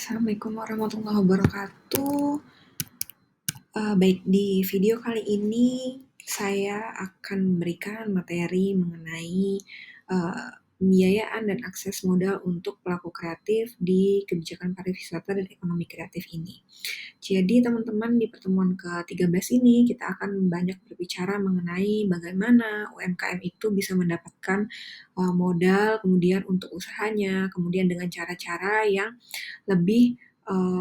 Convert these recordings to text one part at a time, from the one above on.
Assalamualaikum warahmatullahi wabarakatuh. Baik, di video kali ini saya akan memberikan materi mengenai pembiayaan dan akses modal untuk pelaku kreatif di kebijakan pariwisata dan ekonomi kreatif ini. Jadi teman-teman, di pertemuan ke-13 ini kita akan banyak berbicara mengenai bagaimana UMKM itu bisa mendapatkan modal kemudian untuk usahanya, kemudian dengan cara-cara yang lebih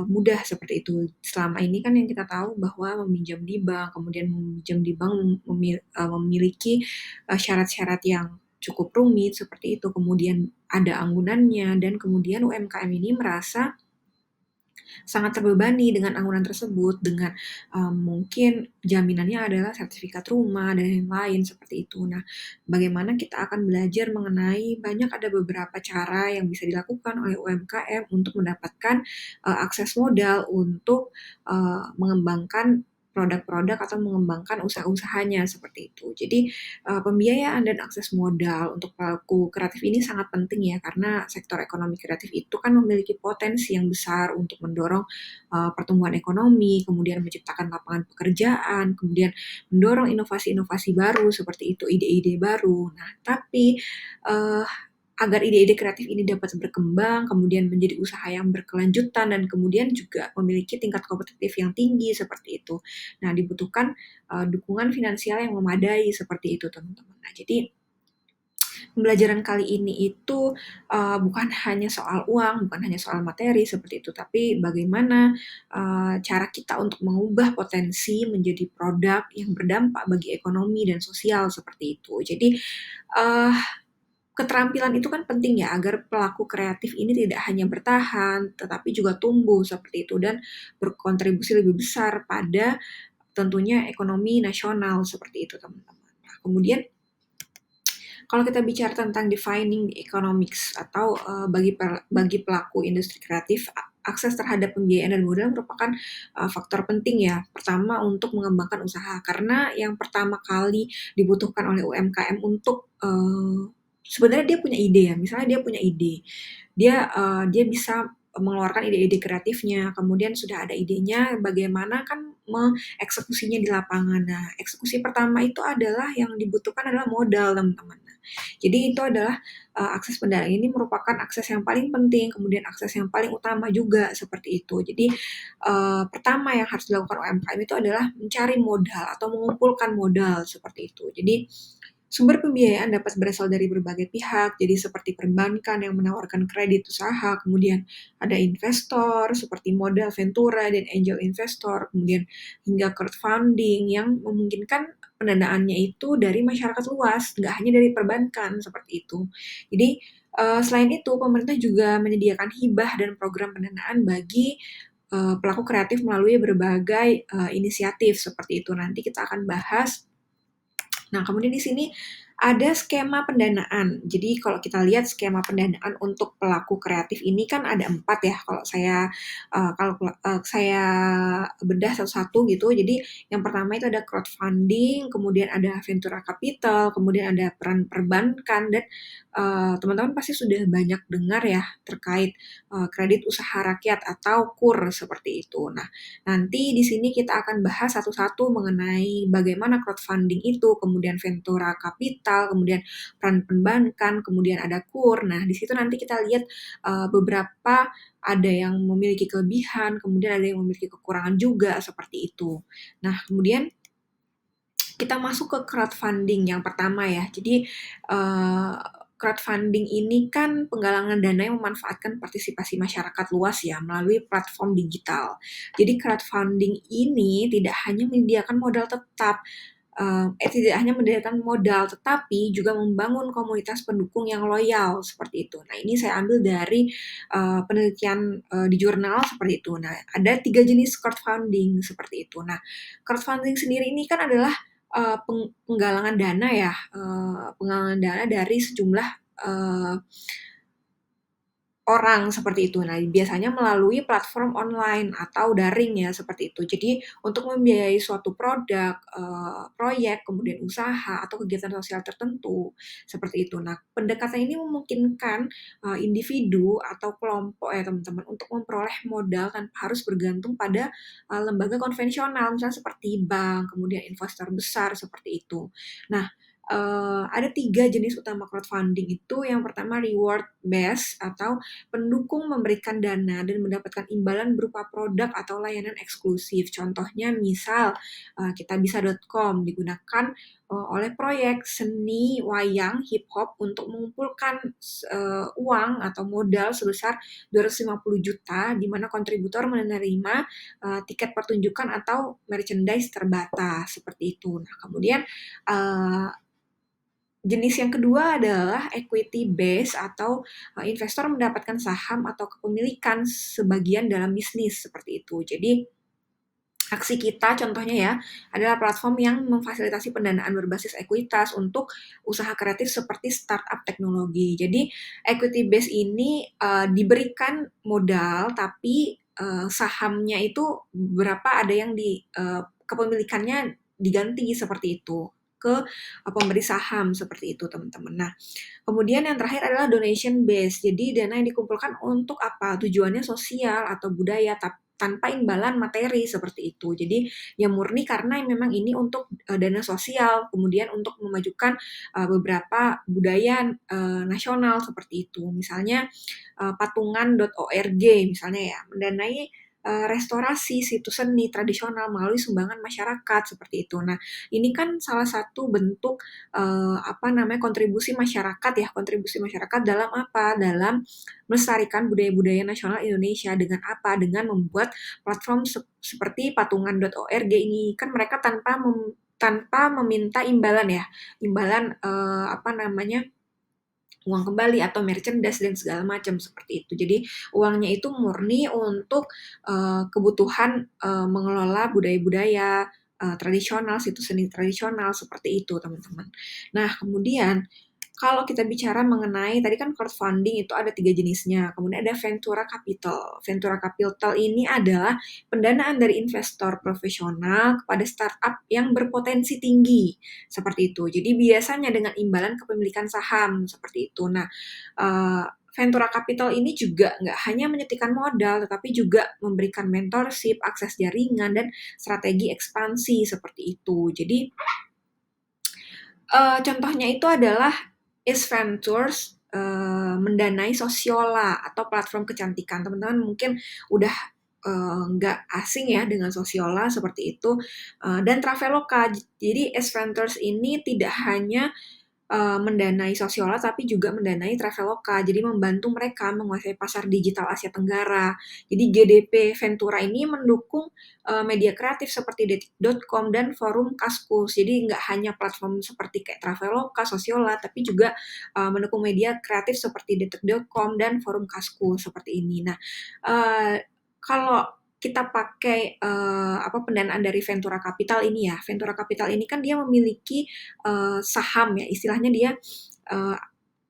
mudah seperti itu. Selama ini kan yang kita tahu bahwa meminjam di bank, kemudian meminjam di bank memiliki syarat-syarat yang cukup rumit seperti itu, kemudian ada anggunannya, dan kemudian UMKM ini merasa sangat terbebani dengan anggunan tersebut, dengan mungkin jaminannya adalah sertifikat rumah dan lain-lain seperti itu. Nah, bagaimana kita akan belajar mengenai banyak ada beberapa cara yang bisa dilakukan oleh UMKM untuk mendapatkan akses modal untuk mengembangkan produk-produk atau mengembangkan usaha-usahanya seperti itu. Jadi pembiayaan dan akses modal untuk pelaku kreatif ini sangat penting ya, karena sektor ekonomi kreatif itu kan memiliki potensi yang besar untuk mendorong pertumbuhan ekonomi, kemudian menciptakan lapangan pekerjaan, kemudian mendorong inovasi-inovasi baru seperti itu, ide-ide baru. Nah, tapi agar ide-ide kreatif ini dapat berkembang, kemudian menjadi usaha yang berkelanjutan, dan kemudian juga memiliki tingkat kompetitif yang tinggi seperti itu. Nah, dibutuhkan dukungan finansial yang memadai seperti itu, teman-teman. Nah, jadi pembelajaran kali ini itu bukan hanya soal uang, bukan hanya soal materi seperti itu, tapi bagaimana cara kita untuk mengubah potensi menjadi produk yang berdampak bagi ekonomi dan sosial seperti itu. Jadi uh, keterampilan itu kan penting ya, agar pelaku kreatif ini tidak hanya bertahan, tetapi juga tumbuh seperti itu dan berkontribusi lebih besar pada tentunya ekonomi nasional seperti itu, teman-teman. Nah, kemudian kalau kita bicara tentang defining the economics atau bagi pelaku industri kreatif, akses terhadap pembiayaan dan modal merupakan faktor penting ya. Pertama, untuk mengembangkan usaha, karena yang pertama kali dibutuhkan oleh UMKM untuk sebenarnya dia punya ide ya. Misalnya dia punya ide, dia bisa mengeluarkan ide-ide kreatifnya, kemudian sudah ada idenya, bagaimana kan mengeksekusinya di lapangan. Nah, eksekusi pertama itu adalah yang dibutuhkan adalah modal, teman-teman. Jadi itu adalah akses pendanaan ini merupakan akses yang paling penting, kemudian akses yang paling utama juga seperti itu. Jadi pertama yang harus dilakukan UMKM itu adalah mencari modal atau mengumpulkan modal seperti itu. Jadi sumber pembiayaan dapat berasal dari berbagai pihak, jadi seperti perbankan yang menawarkan kredit usaha, kemudian ada investor seperti modal ventura dan angel investor, kemudian hingga crowdfunding yang memungkinkan pendanaannya itu dari masyarakat luas, nggak hanya dari perbankan seperti itu. Jadi selain itu, pemerintah juga menyediakan hibah dan program pendanaan bagi pelaku kreatif melalui berbagai inisiatif seperti itu. Nanti kita akan bahas. Nah, kemudian di sini ada skema pendanaan. Jadi kalau kita lihat skema pendanaan untuk pelaku kreatif ini kan ada 4 ya. Kalau saya bedah satu-satu gitu. Jadi yang pertama itu ada crowdfunding, kemudian ada ventura capital, kemudian ada peran perbankan, dan teman-teman pasti sudah banyak dengar ya terkait kredit usaha rakyat atau KUR seperti itu. Nah, nanti di sini kita akan bahas satu-satu mengenai bagaimana crowdfunding itu, kemudian ventura capital, kemudian peran perbankan, kemudian ada KUR. Nah, di situ nanti kita lihat beberapa ada yang memiliki kelebihan, kemudian ada yang memiliki kekurangan juga seperti itu. Nah, kemudian kita masuk ke crowdfunding yang pertama ya. Jadi crowdfunding ini kan penggalangan dana yang memanfaatkan partisipasi masyarakat luas ya melalui platform digital. Jadi crowdfunding ini tidak hanya menyediakan modal tetap, tidak hanya menyediakan modal, tetapi juga membangun komunitas pendukung yang loyal seperti itu. Nah, ini saya ambil dari penelitian di jurnal seperti itu. Nah, ada 3 jenis crowdfunding seperti itu. Nah, crowdfunding sendiri ini kan adalah penggalangan dana ya, penggalangan dana dari sejumlah orang seperti itu. Nah, biasanya melalui platform online atau daring ya seperti itu. Jadi untuk membiayai suatu produk, proyek, kemudian usaha atau kegiatan sosial tertentu seperti itu. Nah, pendekatan ini memungkinkan individu atau kelompok ya teman-teman untuk memperoleh modal tanpa harus bergantung pada lembaga konvensional, misalnya seperti bank, kemudian investor besar seperti itu. Nah, ada 3 jenis utama crowdfunding itu. Yang pertama reward based atau pendukung memberikan dana dan mendapatkan imbalan berupa produk atau layanan eksklusif. Contohnya misal kitabisa.com digunakan oleh proyek seni wayang hip hop untuk mengumpulkan uang atau modal sebesar 250 juta di mana kontributor menerima tiket pertunjukan atau merchandise terbatas seperti itu. Nah, kemudian uh, jenis yang kedua adalah equity base atau investor mendapatkan saham atau kepemilikan sebagian dalam bisnis seperti itu. Jadi aksi kita contohnya ya adalah platform yang memfasilitasi pendanaan berbasis ekuitas untuk usaha kreatif seperti startup teknologi. Jadi equity base ini diberikan modal tapi sahamnya itu berapa ada yang di kepemilikannya diganti seperti itu ke pemberi saham seperti itu teman-teman. Nah, kemudian yang terakhir adalah donation base. Jadi dana yang dikumpulkan untuk apa? Tujuannya sosial atau budaya tanpa imbalan materi seperti itu. Jadi ya murni karena memang ini untuk dana sosial, kemudian untuk memajukan beberapa budaya nasional seperti itu. Misalnya patungan.org misalnya ya, mendanai restorasi situs seni tradisional melalui sumbangan masyarakat seperti itu. Nah, ini kan salah satu bentuk kontribusi masyarakat ya, kontribusi masyarakat dalam apa? Dalam melestarikan budaya-budaya nasional Indonesia dengan apa? Dengan membuat platform seperti patungan.org ini kan mereka tanpa meminta imbalan ya, imbalan uang kembali atau merchandise dan segala macam seperti itu. Jadi uangnya itu murni untuk kebutuhan mengelola budaya-budaya tradisional, situs seni tradisional seperti itu, teman-teman. Nah, kemudian kalau kita bicara mengenai tadi kan crowdfunding itu ada 3 jenisnya. Kemudian ada Ventura Capital. Ventura Capital ini adalah pendanaan dari investor profesional kepada startup yang berpotensi tinggi seperti itu. Jadi biasanya dengan imbalan kepemilikan saham seperti itu. Nah, Ventura Capital ini juga nggak hanya menyuntikkan modal, tetapi juga memberikan mentorship, akses jaringan, dan strategi ekspansi seperti itu. Jadi contohnya itu adalah Ace Ventures mendanai Sosiola atau platform kecantikan. Teman-teman mungkin udah nggak asing ya dengan Sosiola seperti itu. Dan Traveloka. Jadi Ace Ventures ini tidak hanya mendanai Sosiola tapi juga mendanai Traveloka. Jadi membantu mereka menguasai pasar digital Asia Tenggara. Jadi GDP Ventura ini mendukung media kreatif seperti detik.com dan forum Kaskus. Jadi nggak hanya platform seperti kayak Traveloka, Sosiola, tapi juga mendukung media kreatif seperti detik.com dan forum Kaskus seperti ini. Nah, kalau kita pakai pendanaan dari Ventura Capital ini ya. Ventura Capital ini kan dia memiliki saham ya, istilahnya dia uh,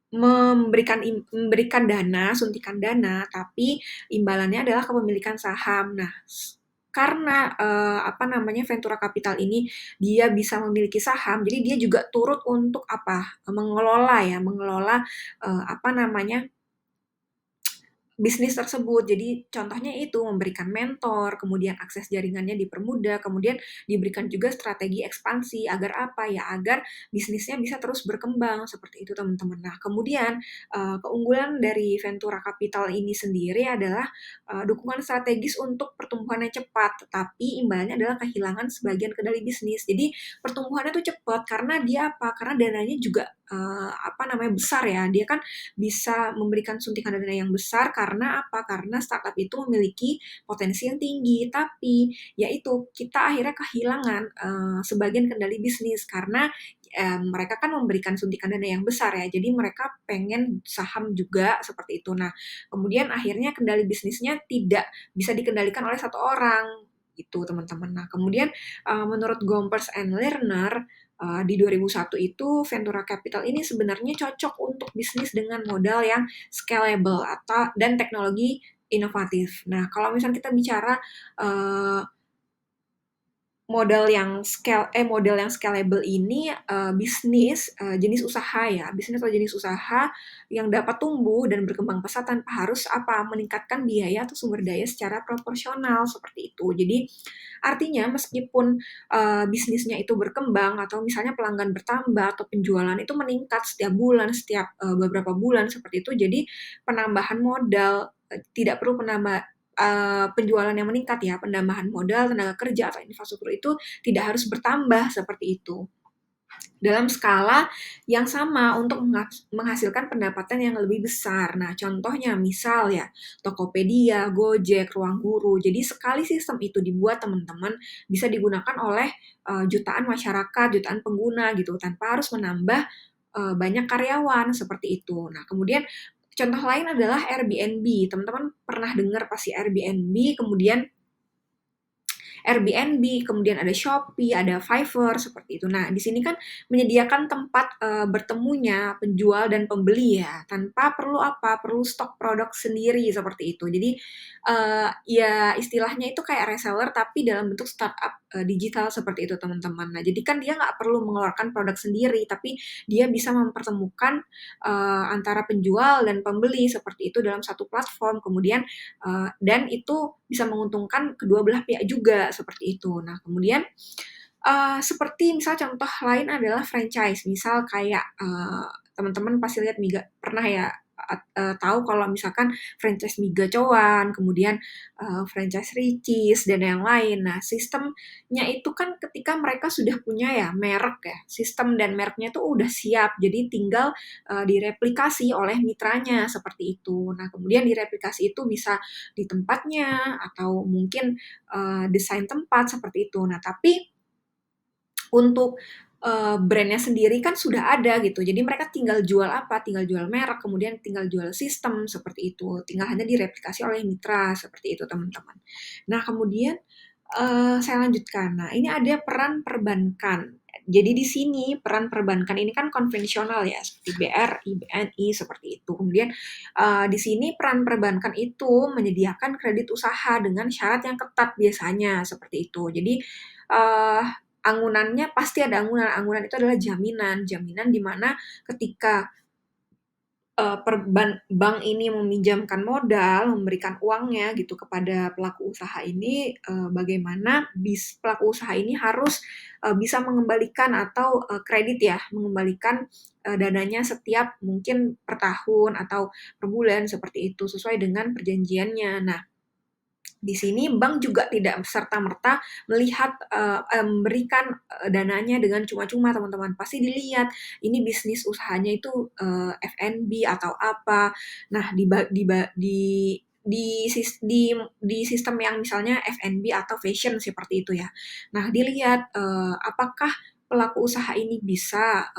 memberikan dana, suntikan dana, tapi imbalannya adalah kepemilikan saham. Nah, karena Ventura Capital ini dia bisa memiliki saham, jadi dia juga turut untuk mengelola bisnis tersebut. Jadi contohnya itu memberikan mentor, kemudian akses jaringannya dipermudah, kemudian diberikan juga strategi ekspansi agar apa ya, agar bisnisnya bisa terus berkembang seperti itu teman-teman. Nah, kemudian keunggulan dari Ventura Capital ini sendiri adalah dukungan strategis untuk pertumbuhan yang cepat, tetapi imbalannya adalah kehilangan sebagian kendali bisnis. Jadi pertumbuhannya tuh cepat karena dia apa? Karena dananya juga besar ya. Dia kan bisa memberikan suntikan dana yang besar karena apa? Karena startup itu memiliki potensi yang tinggi, tapi yaitu kita akhirnya kehilangan sebagian kendali bisnis karena mereka kan memberikan suntikan dana yang besar ya, jadi mereka pengen saham juga seperti itu. Nah, kemudian akhirnya kendali bisnisnya tidak bisa dikendalikan oleh satu orang gitu teman-teman. Nah, kemudian menurut Gompers and Lerner di 2001 itu Ventura Capital ini sebenarnya cocok untuk bisnis dengan modal yang scalable dan teknologi inovatif. Nah, kalau misalnya kita bicara uh, model yang scalable ini bisnis jenis usaha ya, bisnis atau jenis usaha yang dapat tumbuh dan berkembang pesat tanpa harus meningkatkan biaya atau sumber daya secara proporsional seperti itu. Jadi artinya meskipun bisnisnya itu berkembang atau misalnya pelanggan bertambah atau penjualan itu meningkat setiap bulan, setiap beberapa bulan seperti itu, jadi penambahan modal tidak perlu penjualan yang meningkat ya, penambahan modal, tenaga kerja, atau infrastruktur itu tidak harus bertambah seperti itu. Dalam skala yang sama untuk menghasilkan pendapatan yang lebih besar. Nah, contohnya misal ya, Tokopedia, Gojek, Ruang Guru. Jadi sekali sistem itu dibuat teman-teman bisa digunakan oleh jutaan masyarakat, jutaan pengguna gitu, tanpa harus menambah banyak karyawan seperti itu. Nah, kemudian contoh lain adalah Airbnb. Teman-teman pernah dengar pasti Airbnb, kemudian ada Shopee, ada Fiverr seperti itu. Nah, di sini kan menyediakan tempat bertemunya penjual dan pembeli ya, tanpa perlu stok produk sendiri seperti itu. Jadi ya istilahnya itu kayak reseller tapi dalam bentuk startup digital seperti itu teman-teman. Nah, jadi kan dia nggak perlu mengeluarkan produk sendiri, tapi dia bisa mempertemukan antara penjual dan pembeli seperti itu dalam satu platform. Kemudian dan itu bisa menguntungkan kedua belah pihak juga seperti itu. Nah, kemudian seperti misal contoh lain adalah franchise. Misal kayak teman-teman pasti lihat pernah ya tahu kalau misalkan franchise mie gacoan, kemudian franchise Ricis dan yang lain. Nah, sistemnya itu kan ketika mereka sudah punya ya merek ya, sistem dan mereknya itu udah siap, jadi tinggal direplikasi oleh mitranya seperti itu. Nah, kemudian direplikasi itu bisa di tempatnya atau mungkin desain tempat seperti itu. Nah, tapi untuk brandnya sendiri kan sudah ada gitu. Jadi mereka tinggal jual tinggal jual merek, kemudian tinggal jual sistem seperti itu. Tinggal hanya direplikasi oleh mitra seperti itu teman-teman. Nah kemudian saya lanjutkan. Nah ini ada peran perbankan. Jadi di sini peran perbankan ini kan konvensional ya, seperti BRI, BNI seperti itu. Kemudian di sini peran perbankan itu menyediakan kredit usaha dengan syarat yang ketat biasanya seperti itu. Jadi uh, angunannya pasti ada angunan. Angunan itu adalah jaminan di mana ketika bank ini meminjamkan modal, memberikan uangnya gitu kepada pelaku usaha ini, bagaimana pelaku usaha ini harus bisa mengembalikan atau kredit ya, mengembalikan dananya setiap mungkin per tahun atau per bulan seperti itu sesuai dengan perjanjiannya. Nah, di sini bank juga tidak serta-merta memberikan dananya dengan cuma-cuma teman-teman. Pasti dilihat ini bisnis usahanya itu F&B atau apa. Nah, di sistem yang misalnya F&B atau fashion seperti itu ya. Nah, dilihat apakah pelaku usaha ini bisa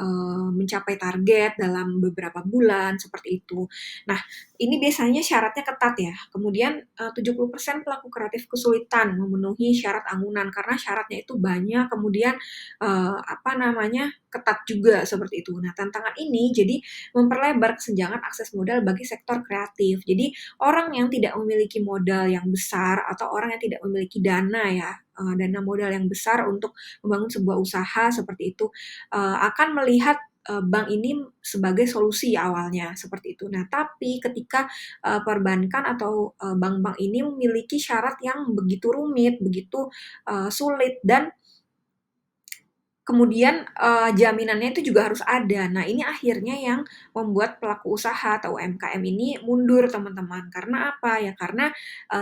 mencapai target dalam beberapa bulan seperti itu. Nah, ini biasanya syaratnya ketat ya. Kemudian 70% pelaku kreatif kesulitan memenuhi syarat anggunan karena syaratnya itu banyak, kemudian ketat juga seperti itu. Nah, tantangan ini jadi memperlebar kesenjangan akses modal bagi sektor kreatif. Jadi orang yang tidak memiliki modal yang besar atau orang yang tidak memiliki dana ya, dana modal yang besar untuk membangun sebuah usaha seperti itu akan melihat bank ini sebagai solusi awalnya seperti itu. Nah, tapi ketika perbankan atau bank-bank ini memiliki syarat yang begitu rumit, begitu sulit dan kemudian jaminannya itu juga harus ada. Nah, ini akhirnya yang membuat pelaku usaha atau UMKM ini mundur, teman-teman. Karena apa? Ya karena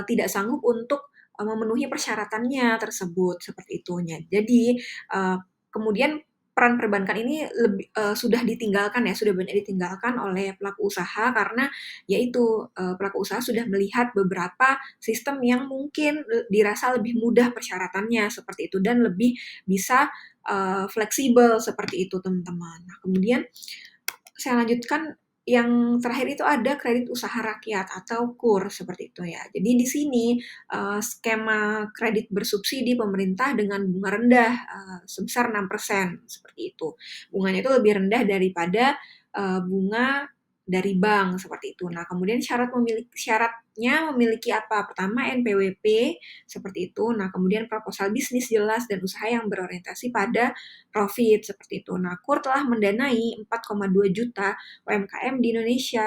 tidak sanggup untuk memenuhi persyaratannya tersebut seperti itunya. Jadi kemudian peran perbankan ini sudah ditinggalkan ya, sudah banyak ditinggalkan oleh pelaku usaha karena yaitu pelaku usaha sudah melihat beberapa sistem yang mungkin dirasa lebih mudah persyaratannya seperti itu dan lebih bisa fleksibel seperti itu teman-teman. Nah, kemudian saya lanjutkan yang terakhir itu ada kredit usaha rakyat atau KUR seperti itu ya. Jadi di sini skema kredit bersubsidi pemerintah dengan bunga rendah sebesar 6% seperti itu. Bunganya itu lebih rendah daripada bunga dari bank seperti itu. Nah, kemudian syaratnya memiliki apa? Pertama NPWP seperti itu. Nah, kemudian proposal bisnis jelas dan usaha yang berorientasi pada profit seperti itu. Nah, KUR telah mendanai 4,2 juta UMKM di Indonesia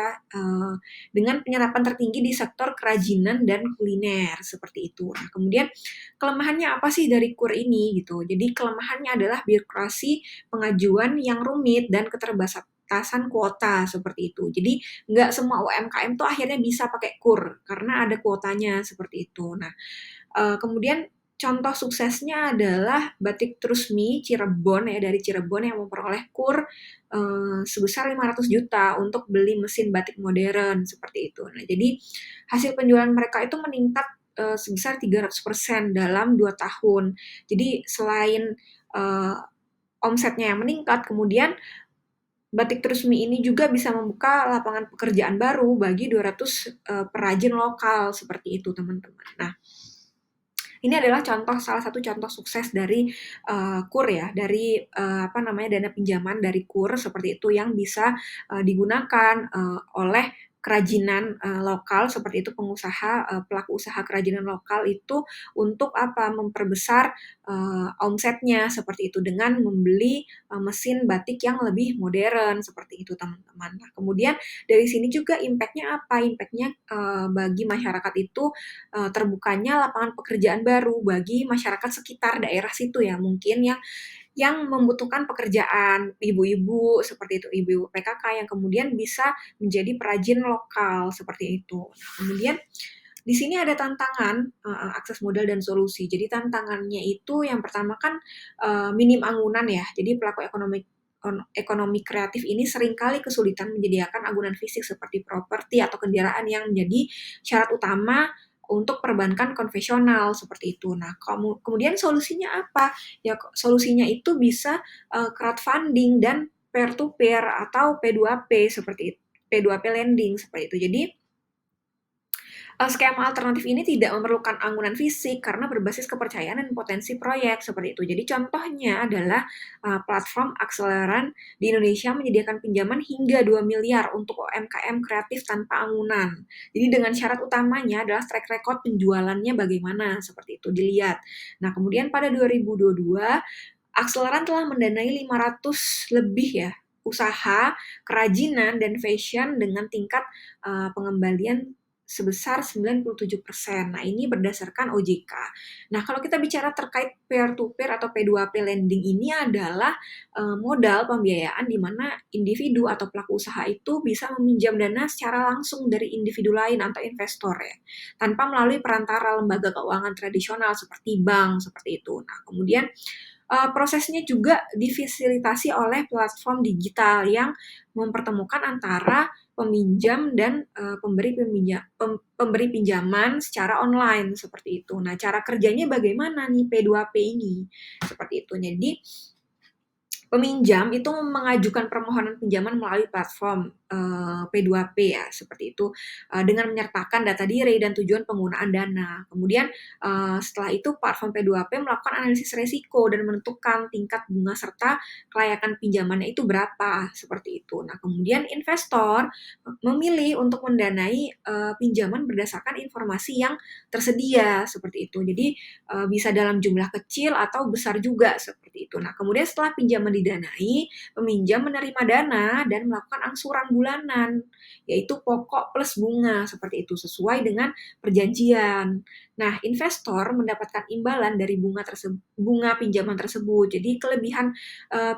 dengan penyerapan tertinggi di sektor kerajinan dan kuliner seperti itu. Nah, kemudian kelemahannya apa sih dari KUR ini gitu? Jadi kelemahannya adalah birokrasi pengajuan yang rumit dan keterbatasan kuota seperti itu. Jadi nggak semua UMKM tuh akhirnya bisa pakai KUR karena ada kuotanya seperti itu. Nah, kemudian contoh suksesnya adalah Batik Trusmi Cirebon ya, dari Cirebon yang memperoleh KUR sebesar 500 juta untuk beli mesin batik modern seperti itu. Nah, jadi hasil penjualan mereka itu meningkat sebesar 300% dalam 2 tahun. Jadi selain uh, omsetnya yang meningkat, kemudian Batik Trusmi ini juga bisa membuka lapangan pekerjaan baru bagi 200 perajin lokal seperti itu, teman-teman. Nah, ini adalah salah satu contoh sukses dari KUR ya, dari apa namanya dana pinjaman dari KUR seperti itu yang bisa digunakan oleh kerajinan lokal seperti itu pelaku usaha kerajinan lokal itu untuk apa memperbesar omsetnya seperti itu dengan membeli mesin batik yang lebih modern seperti itu teman-teman. Nah, kemudian dari sini juga impact-nya apa? Impact-nya bagi masyarakat itu terbukanya lapangan pekerjaan baru bagi masyarakat sekitar daerah situ ya mungkin yang membutuhkan pekerjaan ibu-ibu seperti itu ibu-ibu PKK yang kemudian bisa menjadi perajin lokal seperti itu. Nah, kemudian di sini ada tantangan akses modal dan solusi. Jadi tantangannya itu yang pertama kan minim anggunan ya. Jadi pelaku ekonomi kreatif ini seringkali kesulitan menyediakan anggunan fisik seperti properti atau kendaraan yang menjadi syarat utama untuk perbankan konvensional seperti itu. Nah, kemudian solusinya apa? Ya, solusinya itu bisa crowdfunding dan peer to peer atau P2P seperti itu. P2P lending seperti itu. Jadi skema alternatif ini tidak memerlukan anggunan fisik karena berbasis kepercayaan dan potensi proyek seperti itu. Jadi contohnya adalah platform akseleran di Indonesia menyediakan pinjaman hingga 2 miliar untuk UMKM kreatif tanpa anggunan. Jadi dengan syarat utamanya adalah track record penjualannya bagaimana seperti itu dilihat. Nah, kemudian pada 2022 Akseleran telah mendanai 500 lebih ya usaha kerajinan dan fashion dengan tingkat pengembalian sebesar 97%. Nah, ini berdasarkan OJK. Nah, kalau kita bicara terkait peer-to-peer atau P2P lending ini adalah modal pembiayaan di mana individu atau pelaku usaha itu bisa meminjam dana secara langsung dari individu lain atau investor ya, tanpa melalui perantara lembaga keuangan tradisional seperti bank, seperti itu. Nah, kemudian prosesnya juga difasilitasi oleh platform digital yang mempertemukan antara peminjam dan pemberi pinjaman secara online seperti itu. Nah, cara kerjanya bagaimana nih P2P ini? Seperti itu. Jadi peminjam itu mengajukan permohonan pinjaman melalui platform P2P ya, seperti itu, dengan menyertakan data diri dan tujuan penggunaan dana. Kemudian setelah itu platform P2P melakukan analisis risiko dan menentukan tingkat bunga serta kelayakan pinjamannya itu berapa, seperti itu. Nah, kemudian investor memilih untuk mendanai pinjaman berdasarkan informasi yang tersedia, seperti itu. Jadi bisa dalam jumlah kecil atau besar juga, seperti itu. Nah, kemudian setelah pinjaman didanai, peminjam menerima dana dan melakukan angsuran bulanan, yaitu pokok plus bunga seperti itu sesuai dengan perjanjian. Nah, investor mendapatkan imbalan dari bunga pinjaman tersebut. Jadi kelebihan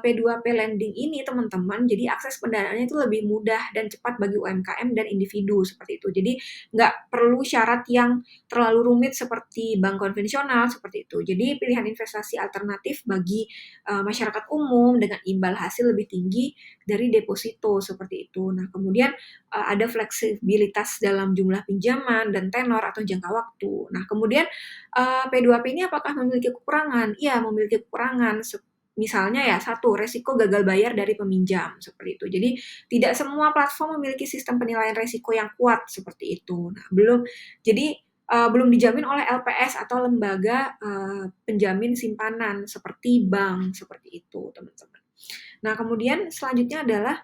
P2P lending ini teman-teman, jadi akses pendanaannya itu lebih mudah dan cepat bagi UMKM dan individu seperti itu. Jadi nggak perlu syarat yang terlalu rumit seperti bank konvensional seperti itu. Jadi pilihan investasi alternatif bagi masyarakat umum dengan imbal hasil lebih tinggi dari deposito seperti itu. Nah, kemudian ada fleksibilitas dalam jumlah pinjaman dan tenor atau jangka waktu. Nah, kemudian P2P ini apakah memiliki kekurangan? Iya, memiliki kekurangan misalnya ya, satu, resiko gagal bayar dari peminjam, seperti itu. Jadi tidak semua platform memiliki sistem penilaian resiko yang kuat seperti itu. Nah, belum dijamin oleh LPS atau lembaga penjamin simpanan seperti bank, seperti itu, teman-teman. Nah, kemudian selanjutnya adalah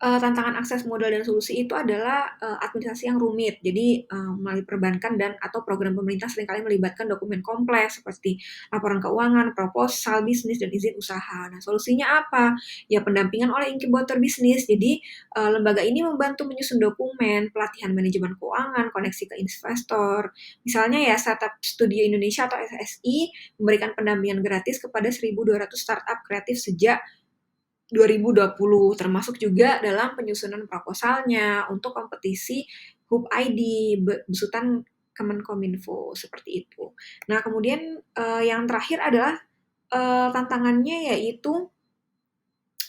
tantangan akses modal dan solusi itu adalah administrasi yang rumit. Jadi melalui perbankan dan atau program pemerintah seringkali melibatkan dokumen kompleks seperti laporan keuangan, proposal bisnis, dan izin usaha. Nah, solusinya apa? Ya, pendampingan oleh inkubator bisnis. Jadi lembaga ini membantu menyusun dokumen, pelatihan manajemen keuangan, koneksi ke investor. Misalnya ya, Startup Studio Indonesia atau SSI memberikan pendampingan gratis kepada 1.200 startup kreatif sejak 2020, termasuk juga dalam penyusunan proposalnya untuk kompetisi Hub ID besutan Kemenkominfo, seperti itu. Nah, kemudian yang terakhir adalah tantangannya yaitu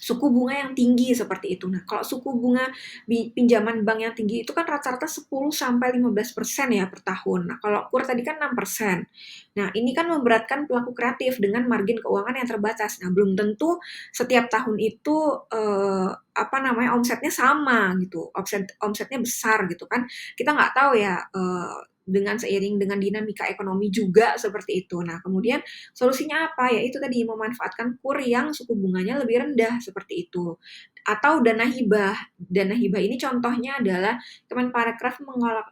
suku bunga yang tinggi seperti itu. Nah, kalau suku bunga pinjaman bank yang tinggi itu kan rata-rata 10-15% ya per tahun. Nah, kalau KUR tadi kan 6%. Nah, ini kan memberatkan pelaku kreatif dengan margin keuangan yang terbatas. Nah, belum tentu setiap tahun itu omsetnya sama gitu. Omsetnya besar gitu kan. Kita nggak tahu ya dengan seiring dengan dinamika ekonomi juga seperti itu. Nah, kemudian solusinya apa? Ya itu tadi, memanfaatkan KUR yang suku bunganya lebih rendah seperti itu. Atau dana hibah. Dana hibah ini contohnya adalah Kemenparekraf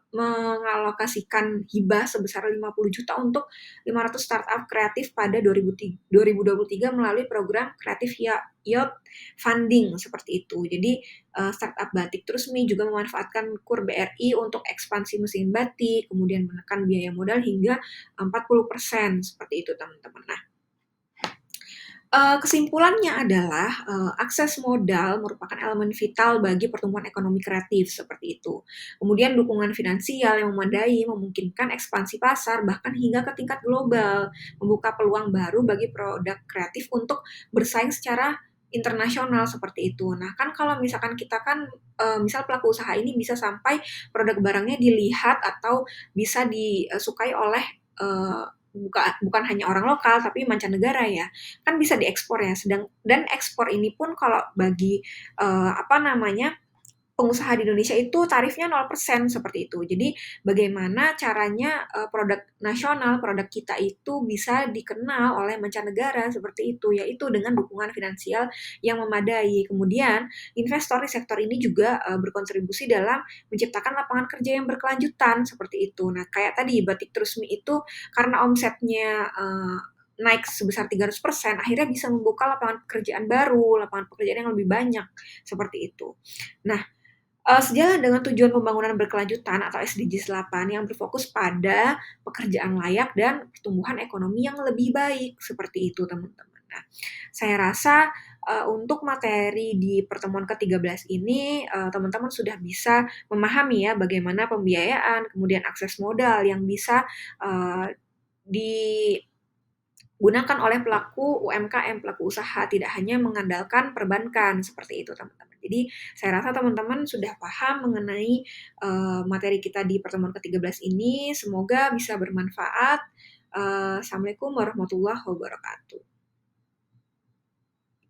mengalokasikan hibah sebesar 50 juta untuk 500 startup kreatif pada 2023 melalui program Kreatif Yacht Funding seperti itu. Jadi startup batik terus nih juga memanfaatkan KUR BRI untuk ekspansi mesin batik, kemudian menekan biaya modal hingga 40% seperti itu, teman-teman. Nah, kesimpulannya adalah akses modal merupakan elemen vital bagi pertumbuhan ekonomi kreatif seperti itu. Kemudian dukungan finansial yang memadai memungkinkan ekspansi pasar bahkan hingga ke tingkat global, membuka peluang baru bagi produk kreatif untuk bersaing secara internasional seperti itu. Nah, kan kalau misalkan kita kan misal pelaku usaha ini bisa sampai produk barangnya dilihat atau bisa disukai oleh bukan hanya orang lokal tapi mancanegara ya, kan bisa diekspor ya. Dan ekspor ini pun kalau bagi pengusaha di Indonesia itu tarifnya 0% seperti itu. Jadi bagaimana caranya produk nasional, produk kita itu bisa dikenal oleh mancanegara seperti itu, yaitu dengan dukungan finansial yang memadai. Kemudian investor di sektor ini juga berkontribusi dalam menciptakan lapangan kerja yang berkelanjutan seperti itu. Nah, kayak tadi Batik Trusmi itu karena omsetnya naik sebesar 300%, akhirnya bisa membuka lapangan pekerjaan baru, lapangan pekerjaan yang lebih banyak, seperti itu. Nah, sejalan dengan tujuan pembangunan berkelanjutan atau SDGs 8 yang berfokus pada pekerjaan layak dan pertumbuhan ekonomi yang lebih baik, seperti itu, teman-teman. Nah, saya rasa untuk materi di pertemuan ke-13 ini teman-teman sudah bisa memahami ya bagaimana pembiayaan, kemudian akses modal yang bisa digunakan oleh pelaku UMKM, pelaku usaha, tidak hanya mengandalkan perbankan, seperti itu, teman-teman. Jadi saya rasa teman-teman sudah paham mengenai materi kita di pertemuan ke-13 ini. Semoga bisa bermanfaat. Assalamualaikum warahmatullahi wabarakatuh.